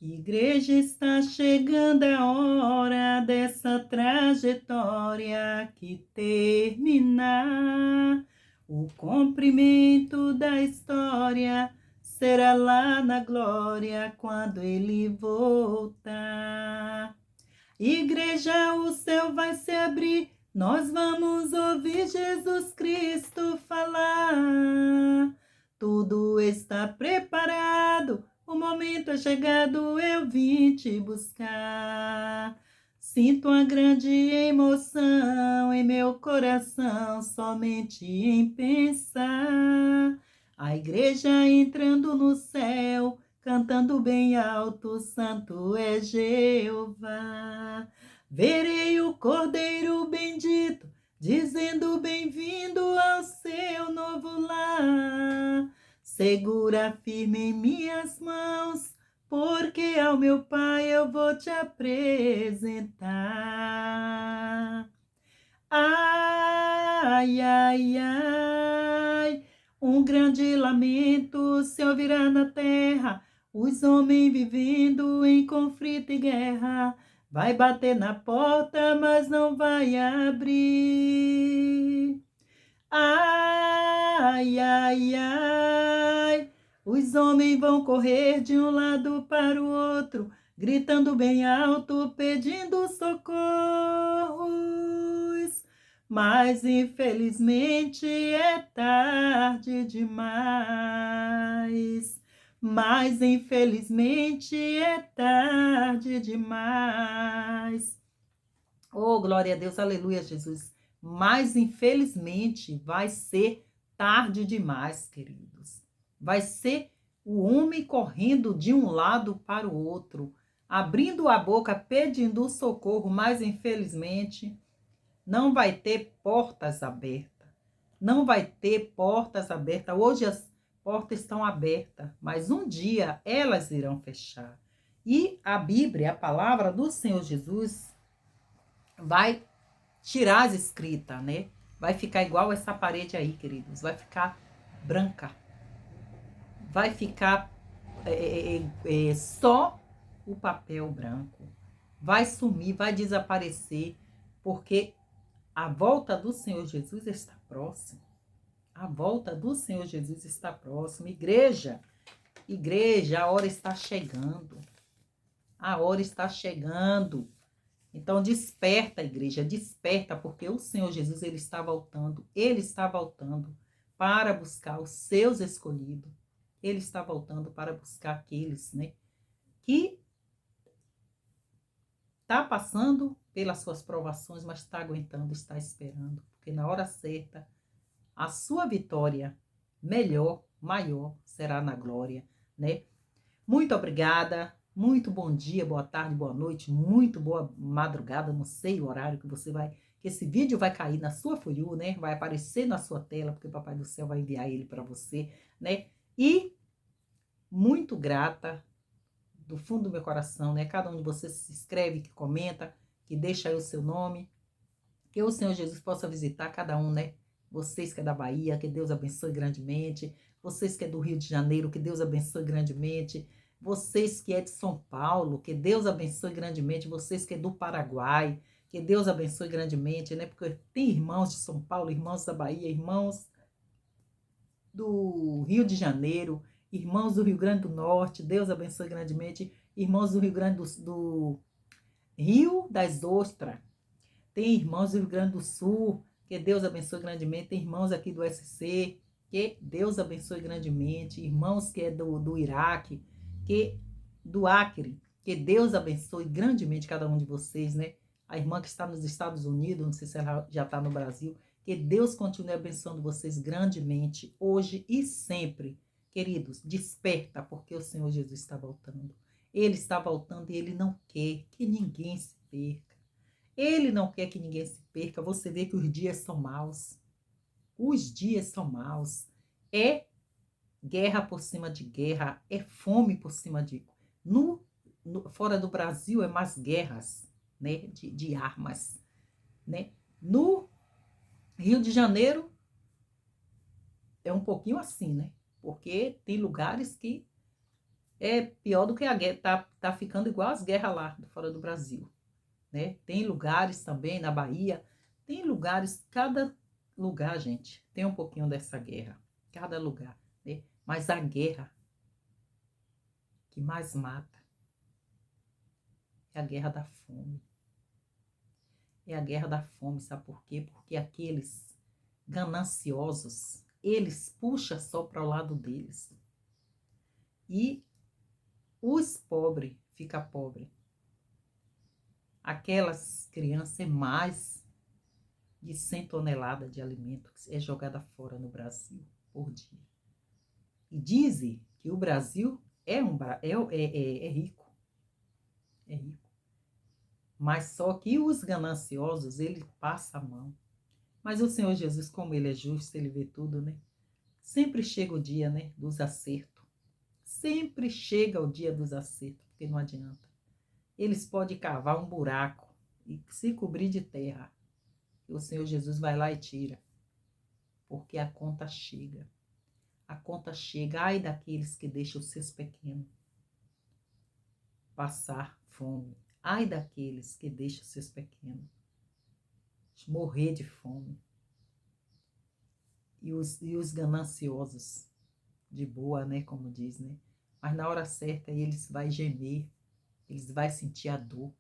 Igreja, está chegando a hora dessa trajetória que terminar. O cumprimento da história será lá na glória quando ele voltar. Igreja, o céu vai se abrir, nós vamos ouvir Jesus Cristo falar. Tudo está preparado, o momento é chegado, eu vim te buscar. Sinto uma grande emoção em meu coração, somente em pensar. A igreja entrando no céu, cantando bem alto, santo é Jeová. Verei o Cordeiro bendito, dizendo bem-vindo ao seu novo lar. Segura firme em minhas mãos, porque ao meu Pai eu vou te apresentar. Ai, ai, ai, um grande lamento se ouvirá na terra, os homens vivendo em conflito e guerra. Vai bater na porta, mas não vai abrir. Ai, ai, ai, os homens vão correr de um lado para o outro, gritando bem alto, pedindo socorros. Mas infelizmente é tarde demais. Mas infelizmente é tarde demais. Oh, glória a Deus, aleluia, Jesus. Mas, infelizmente, vai ser tarde demais, queridos. Vai ser o homem correndo de um lado para o outro, abrindo a boca, pedindo socorro, mas, infelizmente, não vai ter portas abertas. Não vai ter portas abertas. Hoje as portas estão abertas, mas um dia elas irão fechar. E a Bíblia, a palavra do Senhor Jesus, vai tirar as escritas, né? Vai ficar igual essa parede aí, queridos. Vai ficar branca. Vai ficar só o papel branco. Vai sumir, vai desaparecer, porque a volta do Senhor Jesus está próxima. A volta do Senhor Jesus está próxima. Igreja, igreja, a hora está chegando. A hora está chegando. Então desperta, igreja, desperta, porque o Senhor Jesus, ele está voltando para buscar os seus escolhidos. Ele está voltando para buscar aqueles, né, que está passando pelas suas provações, mas está aguentando, está esperando, porque na hora certa a sua vitória melhor, maior será na glória, né? Muito obrigada, muito bom dia, boa tarde, boa noite, muito boa madrugada, não sei o horário que você vai, que esse vídeo vai cair na sua For You, né? Vai aparecer na sua tela, porque o Papai do Céu vai enviar ele para você, né? E muito grata do fundo do meu coração, né? Cada um de vocês se inscreve, que comenta, que deixa aí o seu nome, que o Senhor Jesus possa visitar cada um, né? Vocês que é da Bahia, que Deus abençoe grandemente. Vocês que é do Rio de Janeiro, que Deus abençoe grandemente. Vocês que é de São Paulo, que Deus abençoe grandemente. Vocês que é do Paraguai, que Deus abençoe grandemente, né? Porque tem irmãos de São Paulo, irmãos da Bahia, irmãos do Rio de Janeiro, irmãos do Rio Grande do Norte. Deus abençoe grandemente. Irmãos do Rio Grande do Rio das Ostras. Tem irmãos do Rio Grande do Sul, que Deus abençoe grandemente. Tem irmãos aqui do SC, que Deus abençoe grandemente. Irmãos que é do Iraque, que do Acre, que Deus abençoe grandemente cada um de vocês, né? A irmã que está nos Estados Unidos, não sei se ela já está no Brasil, que Deus continue abençoando vocês grandemente, hoje e sempre. Queridos, desperta, porque o Senhor Jesus está voltando. Ele está voltando e ele não quer que ninguém se perca. Ele não quer que ninguém se perca. Você vê que os dias são maus. Os dias são maus. É guerra por cima de guerra. É fome por cima de... Fora do Brasil é mais guerras, né? De armas, né? No Rio de Janeiro é um pouquinho assim, né? Porque tem lugares que É pior do que a guerra, tá ficando igual as guerras lá fora do Brasil, né? Tem lugares também na Bahia, tem lugares, cada lugar, gente, tem um pouquinho dessa guerra, cada lugar, né? Mas a guerra que mais mata é a guerra da fome. É a guerra da fome, sabe por quê? Porque aqueles gananciosos, eles puxam só para o lado deles. E os pobres ficam pobres. Aquelas crianças é mais de 100 toneladas de alimento que é jogada fora no Brasil por dia. E dizem que o Brasil é rico. É rico. Mas só que os gananciosos, ele passa a mão. Mas o Senhor Jesus, como ele é justo, ele vê tudo, né? Sempre chega o dia, né, dos acertos. Sempre chega o dia dos acertos, porque não adianta. Eles podem cavar um buraco e se cobrir de terra. E o Senhor Jesus vai lá e tira. Porque a conta chega. A conta chega. Ai daqueles que deixam os seus pequenos passar fome. Ai daqueles que deixam os seus pequenos morrer de fome. E os gananciosos, de boa, né, como diz, né? Mas na hora certa eles vão gemer, eles vão sentir a dor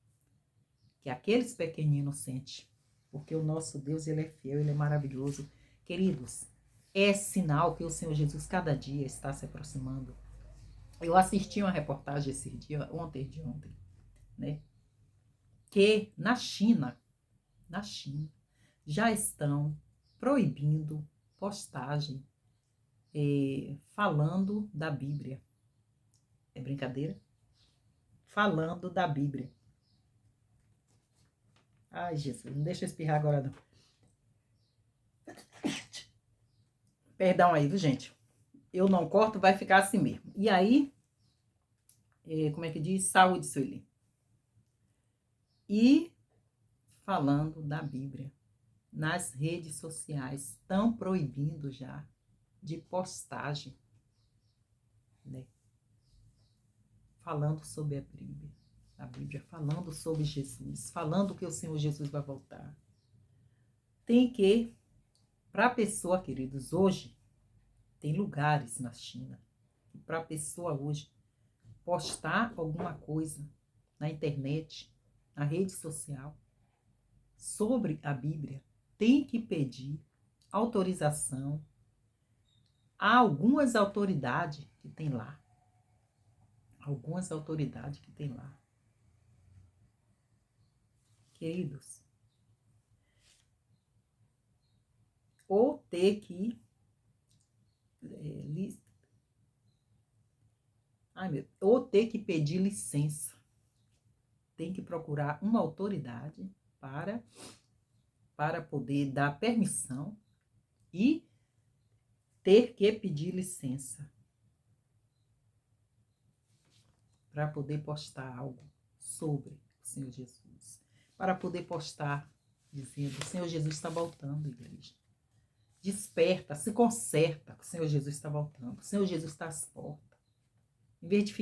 que aqueles pequeninos sentem, porque o nosso Deus, ele é fiel, ele é maravilhoso. Queridos, é sinal que o Senhor Jesus cada dia está se aproximando. Eu assisti uma reportagem esse dia, ontem, né, que na China, já estão proibindo postagem falando da Bíblia. É brincadeira? Falando da Bíblia. Ai, Jesus, não deixa eu espirrar agora, não. Perdão aí, viu, gente? Eu não corto, vai ficar assim mesmo. E aí, como é que diz? Saúde, Sueli. E falando da Bíblia, nas redes sociais, estão proibindo já de postagem, né? Falando sobre a Bíblia, falando sobre Jesus, falando que o Senhor Jesus vai voltar. Tem que, para a pessoa, queridos, hoje, tem lugares na China, que para a pessoa hoje postar alguma coisa na internet, na rede social, sobre a Bíblia, tem que pedir autorização a algumas autoridades que tem lá. Algumas autoridades que tem lá. Queridos, ou ter que ou ter que pedir licença. Tem que procurar uma autoridade para poder dar permissão e ter que pedir licença para poder postar algo sobre o Senhor Jesus. Para poder postar dizendo: o Senhor Jesus está voltando, igreja. Desperta, se conserta, o Senhor Jesus está voltando. O Senhor Jesus está às portas. Em vez de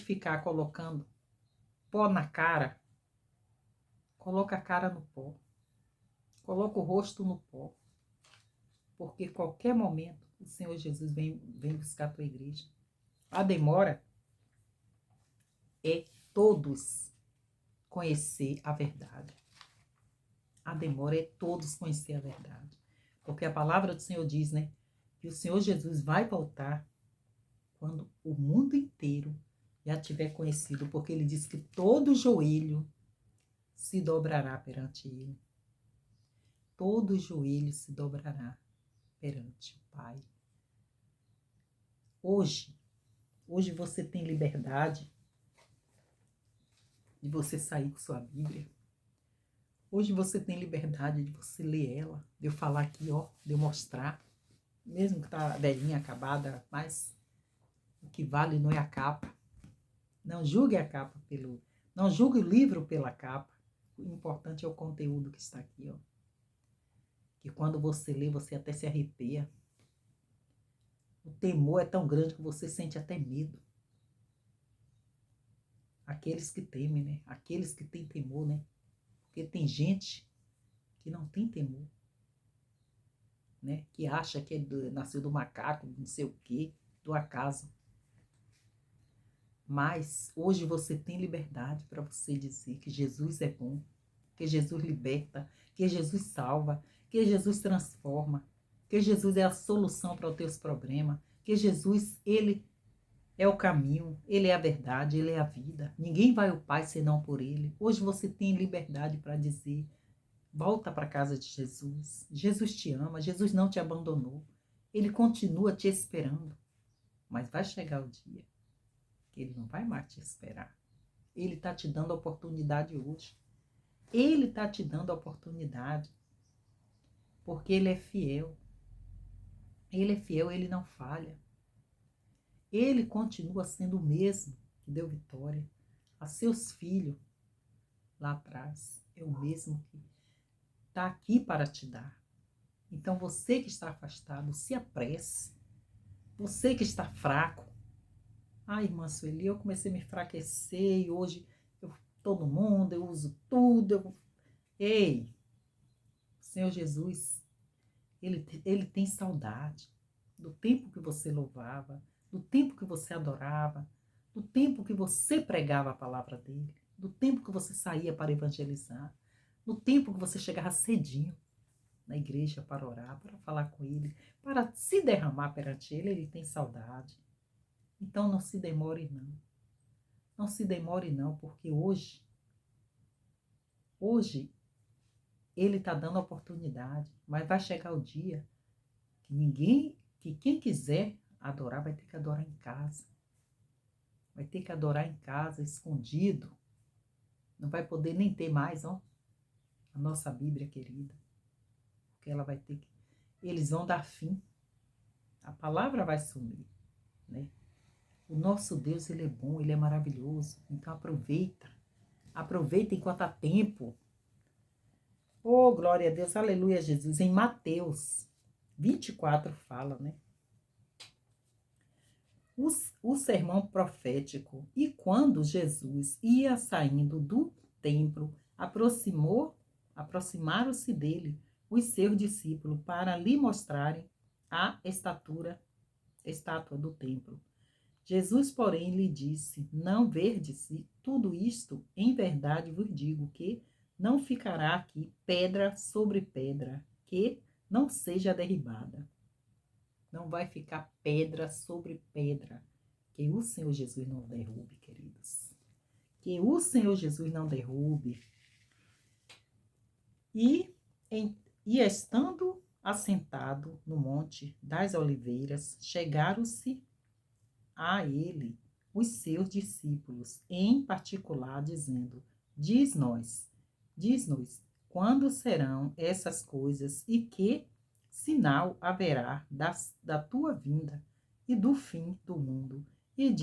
ficar colocando pó na cara, coloca a cara no pó. Coloca o rosto no pó. Porque qualquer momento o Senhor Jesus vem buscar a tua igreja. A demora é todos conhecer a verdade. A demora é todos conhecer a verdade. Porque a palavra do Senhor diz, né, que o Senhor Jesus vai voltar quando o mundo inteiro já tiver conhecido, porque ele diz que todo joelho se dobrará perante ele. Todo joelho se dobrará perante o Pai. Hoje você tem liberdade de você sair com sua Bíblia. Hoje você tem liberdade de você ler ela, de eu falar aqui, ó, de eu mostrar, mesmo que tá velhinha, acabada, mas o que vale não é a capa. Não julgue a capa não julgue o livro pela capa. O importante é o conteúdo que está aqui, ó. Que quando você lê, você até se arrepia. O temor é tão grande que você sente até medo. Aqueles que temem, né? Aqueles que têm temor, né? Porque tem gente que não tem temor, né? Que acha que nasceu do macaco, não sei o quê, do acaso. Mas hoje você tem liberdade para você dizer que Jesus é bom, que Jesus liberta, que Jesus salva, que Jesus transforma, que Jesus é a solução para os teus problemas, que Jesus, ele é o caminho, ele é a verdade, ele é a vida. Ninguém vai ao Pai senão por ele. Hoje você tem liberdade para dizer: volta para a casa de Jesus. Jesus te ama, Jesus não te abandonou. Ele continua te esperando. Mas vai chegar o dia que ele não vai mais te esperar. Ele está te dando a oportunidade hoje. Ele está te dando a oportunidade. Porque ele é fiel. Ele é fiel, ele não falha. Ele continua sendo o mesmo que deu vitória a seus filhos lá atrás. É o mesmo que está aqui para te dar. Então você que está afastado, se apresse. Você que está fraco. Ah, irmã Sueli, eu comecei a me enfraquecer e hoje eu estou no mundo, eu uso tudo. Ei, Senhor Jesus, ele tem saudade do tempo que você louvava, do tempo que você adorava, do tempo que você pregava a palavra dele, do tempo que você saía para evangelizar, do tempo que você chegava cedinho na igreja para orar, para falar com ele, para se derramar perante ele. Ele tem saudade. Então não se demore não. Não se demore não, porque hoje ele está dando oportunidade, mas vai chegar o dia que quem quiser adorar vai ter que adorar em casa. Vai ter que adorar em casa, escondido. Não vai poder nem ter mais, ó, a nossa Bíblia querida. Porque ela vai ter que... Eles vão dar fim. A palavra vai sumir, né? O nosso Deus, ele é bom, ele é maravilhoso. Então aproveita. Aproveita enquanto há tempo. Oh, glória a Deus, aleluia, Jesus. Em Mateus 24 fala, né? O sermão profético. E quando Jesus ia saindo do templo, aproximaram-se dele os seus discípulos para lhe mostrarem a estátua do templo. Jesus, porém, lhe disse: não verdes tudo isto? Em verdade vos digo que não ficará aqui pedra sobre pedra que não seja derribada. Não vai ficar pedra sobre pedra que o Senhor Jesus não derrube, queridos. Que o Senhor Jesus não derrube. E estando assentado no Monte das Oliveiras, chegaram-se a ele os seus discípulos, em particular, dizendo: diz-nos, quando serão essas coisas e que sinal haverá da tua vinda e do fim do mundo? E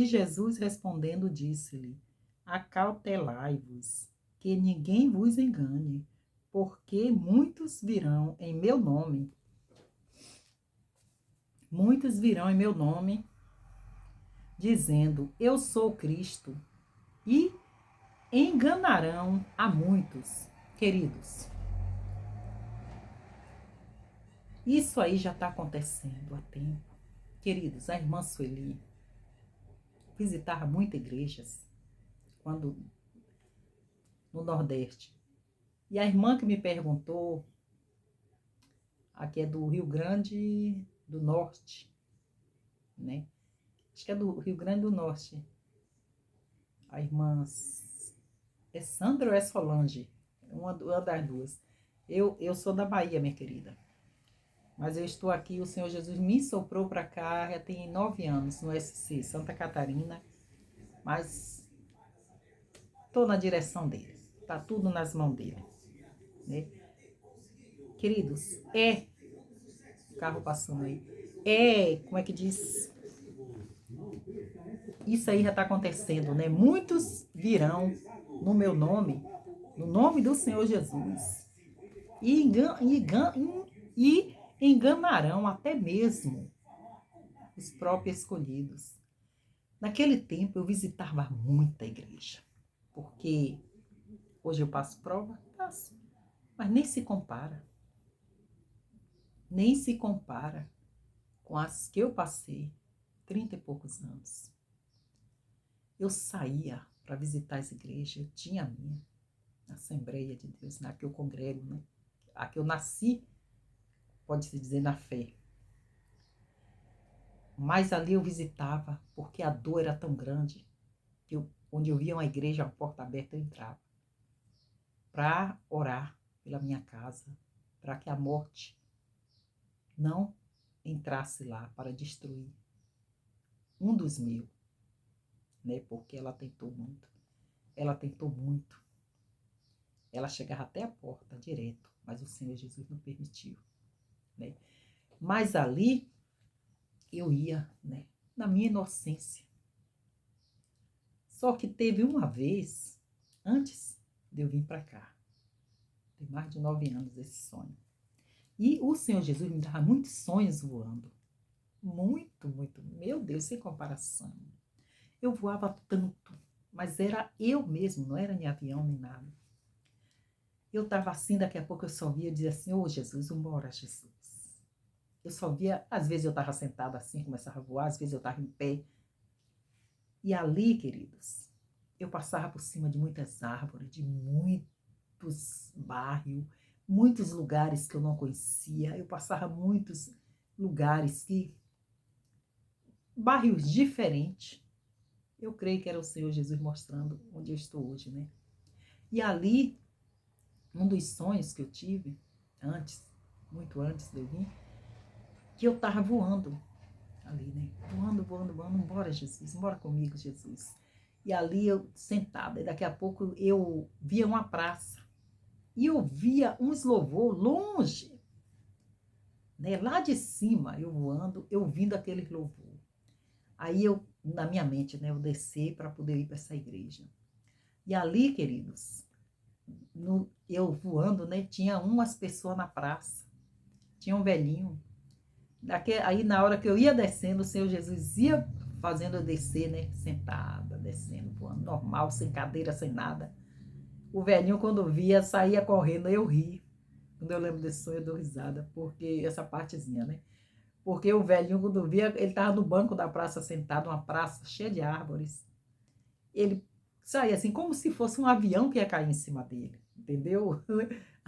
Jesus respondendo disse-lhe: acautelai-vos, que ninguém vos engane, porque muitos virão em meu nome, dizendo: eu sou Cristo, e enganarão a muitos. Queridos, isso aí já está acontecendo há tempo. Queridos, a irmã Sueli visitava muitas igrejas quando no Nordeste. E a irmã que me perguntou, aqui é do Rio Grande do Norte, né? Acho que é do Rio Grande do Norte. A irmã é Sandra ou é Solange? Uma das duas. Eu sou da Bahia, minha querida. Mas eu estou aqui, o Senhor Jesus me soprou para cá, já tem 9 anos no SC, Santa Catarina. Mas estou na direção dele. Está tudo nas mãos dele, né? Queridos, carro passando aí. Como é que diz? Isso aí já está acontecendo, né? Muitos virão no meu nome, no nome do Senhor Jesus, e enganarão até mesmo os próprios escolhidos. Naquele tempo eu visitava muita igreja, porque hoje eu passo prova, passo, mas nem se compara com as que eu passei, 30 e poucos anos. Eu saía para visitar as igrejas, eu tinha a minha Assembleia de Deus, na que eu congrego, né? A que eu nasci, pode-se dizer, na fé. Mas ali eu visitava, porque a dor era tão grande, que onde eu via uma igreja, a porta aberta, eu entrava, para orar pela minha casa, para que a morte não entrasse lá para destruir um dos meus, né? Porque ela tentou muito. Ela tentou muito. Ela chegava até a porta direto, mas o Senhor Jesus não permitiu, né? Mas ali eu ia, né? Na minha inocência. Só que teve uma vez, antes de eu vir para cá, tem mais de 9 anos esse sonho. E o Senhor Jesus me dava muitos sonhos voando. Muito, muito. Meu Deus, sem comparação. Eu voava tanto, mas era eu mesmo, não era nem avião nem nada. Eu estava assim, daqui a pouco eu só via dizer assim, ô Jesus, vambora, Jesus. Eu só via, às vezes eu estava sentada assim, começava a voar, às vezes eu estava em pé. E ali, queridos, eu passava por cima de muitas árvores, de muitos bairros, muitos lugares que eu não conhecia. Eu passava muitos lugares bairros diferentes. Eu creio que era o Senhor Jesus mostrando onde eu estou hoje, né? E ali, um dos sonhos que eu tive antes, muito antes de eu vir, que eu estava voando ali, né? Voando, voando, voando, embora Jesus, embora comigo, Jesus. E ali eu sentada, e daqui a pouco eu via uma praça, e eu via uns louvor longe, né? Lá de cima, eu voando, eu ouvindo aquele louvor. Aí eu, na minha mente, né? Eu desci para poder ir para essa igreja. E ali, queridos, eu voando, né? Tinha umas pessoas na praça, tinha um velhinho. Aí na hora que eu ia descendo, o Senhor Jesus ia fazendo eu descer, né? Sentada, descendo, voando, normal, sem cadeira, sem nada. O velhinho, quando via, saía correndo, eu ri. Quando eu lembro desse sonho, eu dou risada, porque essa partezinha, né? Porque o velhinho, quando via, ele estava no banco da praça, sentado, uma praça cheia de árvores. Ele saía assim, como se fosse um avião que ia cair em cima dele, entendeu?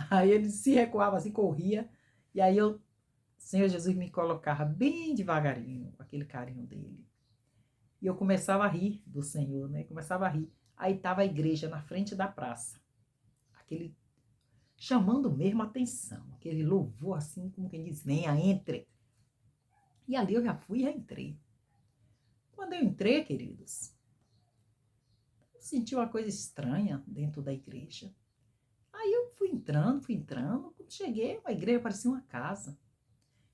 Aí ele se recuava assim, corria, e aí o Senhor Jesus me colocava bem devagarinho, com aquele carinho dele. E eu começava a rir do Senhor, né? Começava a rir. Aí estava a igreja na frente da praça, aquele chamando mesmo a atenção, aquele louvor assim, como quem diz, venha, entre. E ali eu já fui e já entrei. Quando eu entrei, queridos, eu senti uma coisa estranha dentro da igreja. Aí eu fui entrando, fui entrando. Quando cheguei, a igreja parecia uma casa.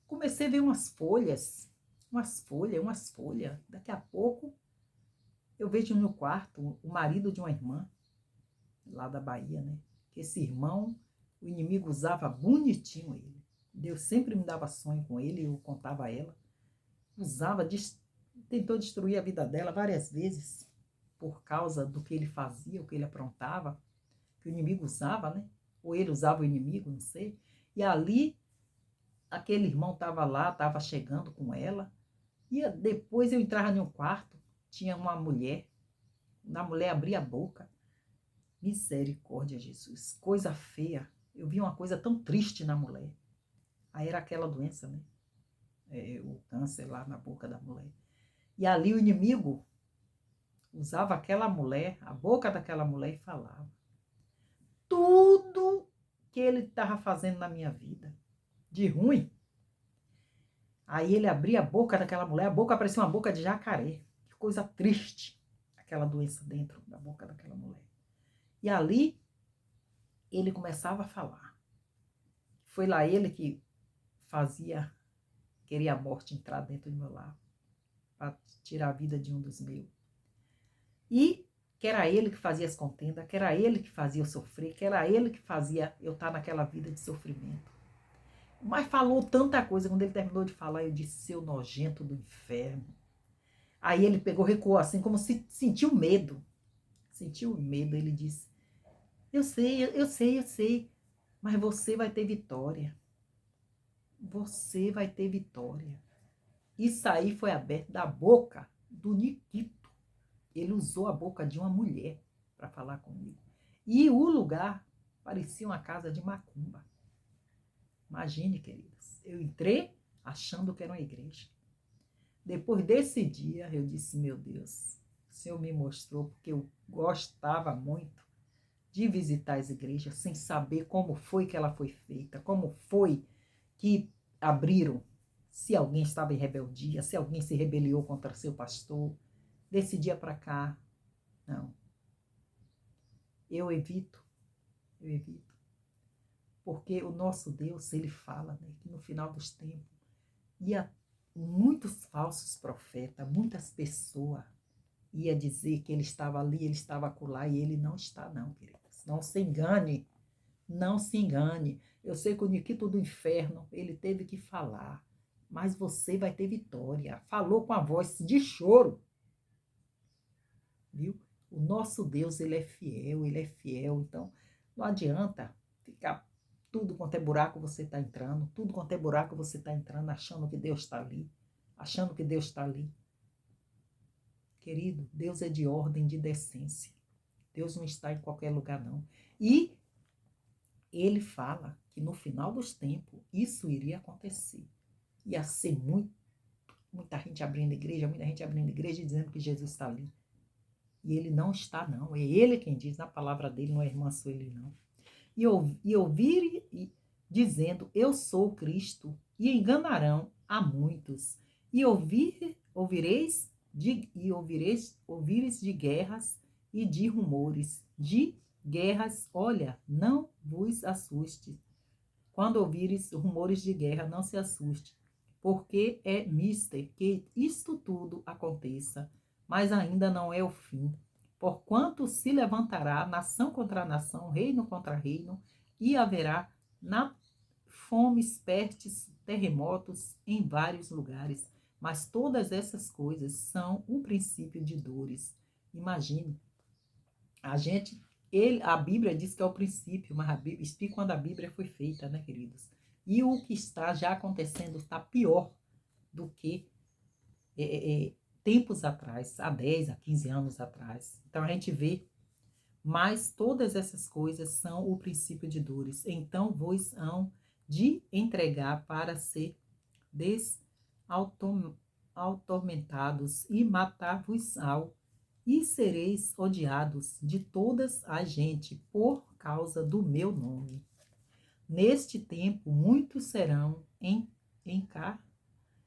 Comecei a ver umas folhas, umas folhas, umas folhas. Daqui a pouco, eu vejo no meu quarto o marido de uma irmã, lá da Bahia, né? Que esse irmão, o inimigo usava bonitinho ele. Deus sempre me dava sonho com ele, eu contava a ela. Usava, tentou destruir a vida dela várias vezes, por causa do que ele fazia, o que ele aprontava, que o inimigo usava, né? Ou ele usava o inimigo, não sei. E ali, aquele irmão estava lá, estava chegando com ela. E depois eu entrava em um quarto, tinha uma mulher. A mulher abria a boca. Misericórdia, Jesus. Coisa feia. Eu vi uma coisa tão triste na mulher. Aí era aquela doença, né? O câncer lá na boca da mulher. E ali o inimigo usava aquela mulher, a boca daquela mulher e falava. Tudo que ele estava fazendo na minha vida, de ruim. Aí ele abria a boca daquela mulher, a boca parecia uma boca de jacaré. Que coisa triste, aquela doença dentro da boca daquela mulher. E ali ele começava a falar. Foi lá ele que queria a morte entrar dentro do meu lar, para tirar a vida de um dos meus. E que era ele que fazia as contendas, que era ele que fazia eu sofrer, que era ele que fazia eu estar naquela vida de sofrimento. Mas falou tanta coisa. Quando ele terminou de falar, eu disse, seu nojento do inferno. Aí ele pegou, recuou assim, como se sentiu medo. Sentiu medo, ele disse, eu sei, mas você vai ter vitória. Você vai ter vitória. Isso aí foi aberto da boca do Nikito. Ele usou a boca de uma mulher para falar comigo. E o lugar parecia uma casa de macumba. Imagine, queridas, eu entrei achando que era uma igreja. Depois desse dia, eu disse, meu Deus, o Senhor me mostrou, porque eu gostava muito de visitar as igrejas sem saber como foi que ela foi feita, como foi que abriram, se alguém estava em rebeldia, se alguém se rebeliou contra seu pastor. Desse dia para cá, não. Eu evito. Porque o nosso Deus, ele fala, né, que no final dos tempos ia muitos falsos profetas, muitas pessoas ia dizer que ele estava ali, ele estava acolá, e ele não está não, queridas. Não se engane, não se engane. Eu sei que o Nikito do inferno, ele teve que falar, mas você vai ter vitória. Falou com a voz de choro, viu? O nosso Deus, ele é fiel. Então, não adianta ficar tudo quanto é buraco você está entrando, tudo quanto é buraco você está entrando, achando que Deus está ali, achando que Deus está ali. Querido, Deus é de ordem, de decência. Deus não está em qualquer lugar, não. E ele fala que no final dos tempos isso iria acontecer. Ia ser muita gente abrindo igreja e dizendo que Jesus está ali. E ele não está, não. É ele quem diz na palavra dele, não é a irmã Sueli, não. E ouvir dizendo, eu sou Cristo, e enganarão a muitos. E ouvireis de guerras e de rumores, de guerras, olha, não vos assuste. Quando ouvires rumores de guerra, não se assuste, porque é mister que isto tudo aconteça, mas ainda não é o fim. Porquanto se levantará nação contra nação, reino contra reino, e haverá fomes, pestes, terremotos em vários lugares. Mas todas essas coisas são o princípio de dores. Imagine, a Bíblia diz que é o princípio, mas a Bíblia explica quando a Bíblia foi feita, né, queridos? E o que está já acontecendo está pior do que tempos atrás, há 10, há 15 anos atrás. Então a gente vê, mas todas essas coisas são o princípio de dores. Então vos hão de entregar para ser atormentados e matar-vos-ão, e sereis odiados de todas as gente por causa do meu nome. Neste tempo, muitos serão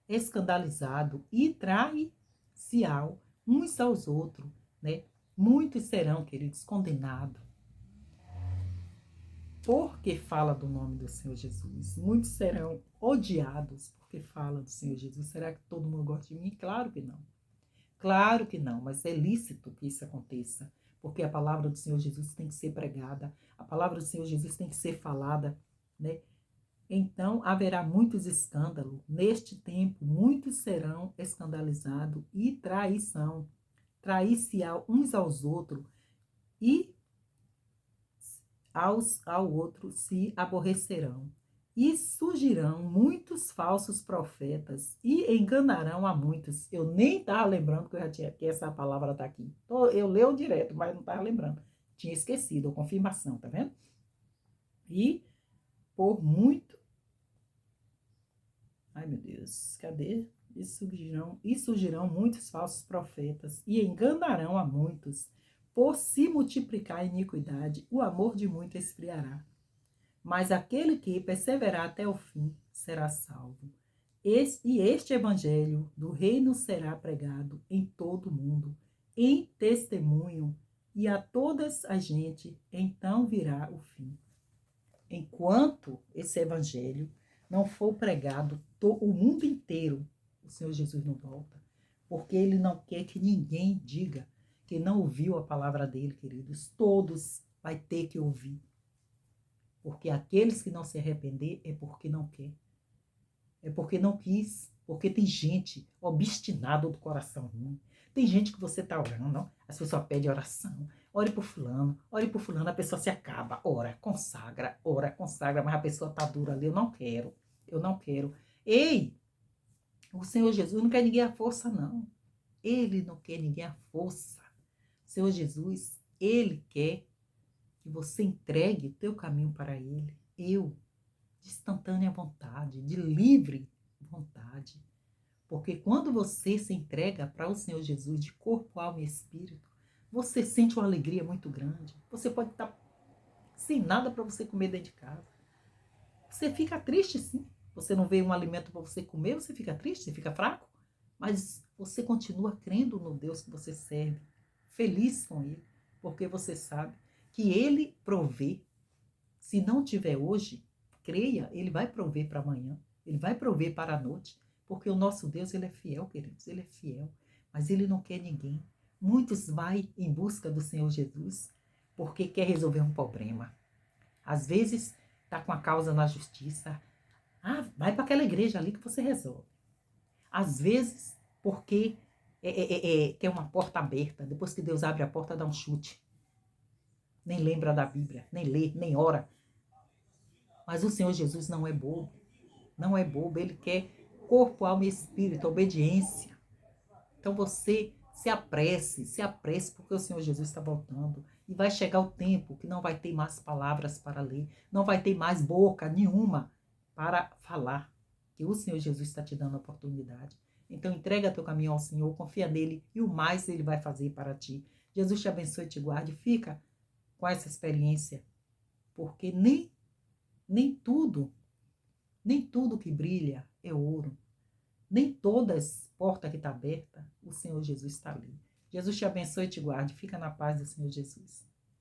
escandalizados e trair-se-ão uns aos outros, né? Muitos serão, queridos, condenados porque fala do nome do Senhor Jesus. Muitos serão odiados porque fala do Senhor Jesus. Será que todo mundo gosta de mim? Claro que não. Claro que não, mas é lícito que isso aconteça, porque a palavra do Senhor Jesus tem que ser pregada, a palavra do Senhor Jesus tem que ser falada, né? Então haverá muitos escândalos. Neste tempo, muitos serão escandalizados e trair-se-ão uns aos outros e ao outro se aborrecerão. E surgirão muitos falsos profetas e enganarão a muitos. Eu nem estava lembrando que eu já tinha, que essa palavra está aqui. Eu leio direto, mas não estava lembrando. Tinha esquecido, a confirmação, tá vendo? E por muito... Ai, meu Deus, cadê? E surgirão muitos falsos profetas e enganarão a muitos. Por se multiplicar a iniquidade, o amor de muitos esfriará. Mas aquele que perseverar até o fim será salvo. Este evangelho do reino será pregado em todo o mundo, em testemunho, e a todas as gente, então virá o fim. Enquanto esse evangelho não for pregado o mundo inteiro, o Senhor Jesus não volta, porque ele não quer que ninguém diga que não ouviu a palavra dele, queridos. Todos vai ter que ouvir. Porque aqueles que não se arrepender é porque não quer. É porque não quis. Porque tem gente obstinada do coração ruim. Tem gente que você está orando, as pessoas pedem oração. Ore por fulano, a pessoa se acaba. Ora, consagra, mas a pessoa está dura ali. Eu não quero. Ei, o Senhor Jesus não quer ninguém à força, não. Ele não quer ninguém à força. O Senhor Jesus, Ele quer que você entregue o teu caminho para Ele. De instantânea vontade, de livre vontade. Porque quando você se entrega para o Senhor Jesus de corpo, alma e espírito, você sente uma alegria muito grande. Você pode estar sem nada para você comer dentro de casa. Você fica triste, sim. Você não vê um alimento para você comer, você fica triste, você fica fraco. Mas você continua crendo no Deus que você serve, feliz com Ele, porque você sabe que Ele provê. Se não tiver hoje, creia, Ele vai prover para amanhã, Ele vai prover para a noite, porque o nosso Deus, Ele é fiel, queridos, Ele é fiel, mas Ele não quer ninguém. Muitos vão em busca do Senhor Jesus porque quer resolver um problema. Às vezes, está com a causa na justiça. Vai para aquela igreja ali que você resolve. Às vezes, porque tem uma porta aberta. Depois que Deus abre a porta, dá um chute. Nem lembra da Bíblia, nem lê, nem ora. Mas o Senhor Jesus não é bobo. Não é bobo. Ele quer corpo, alma e espírito, obediência. Então você se apresse, porque o Senhor Jesus está voltando. E vai chegar o tempo que não vai ter mais palavras para ler. Não vai ter mais boca nenhuma para falar. Que o Senhor Jesus está te dando a oportunidade. Então entrega teu caminho ao Senhor, confia nele e o mais ele vai fazer para ti. Jesus te abençoe e te guarde. Fica com essa experiência, porque nem tudo que brilha é ouro. Nem todas portas que estão abertas, o Senhor Jesus está ali. Jesus te abençoe e te guarde. Fica na paz do Senhor Jesus.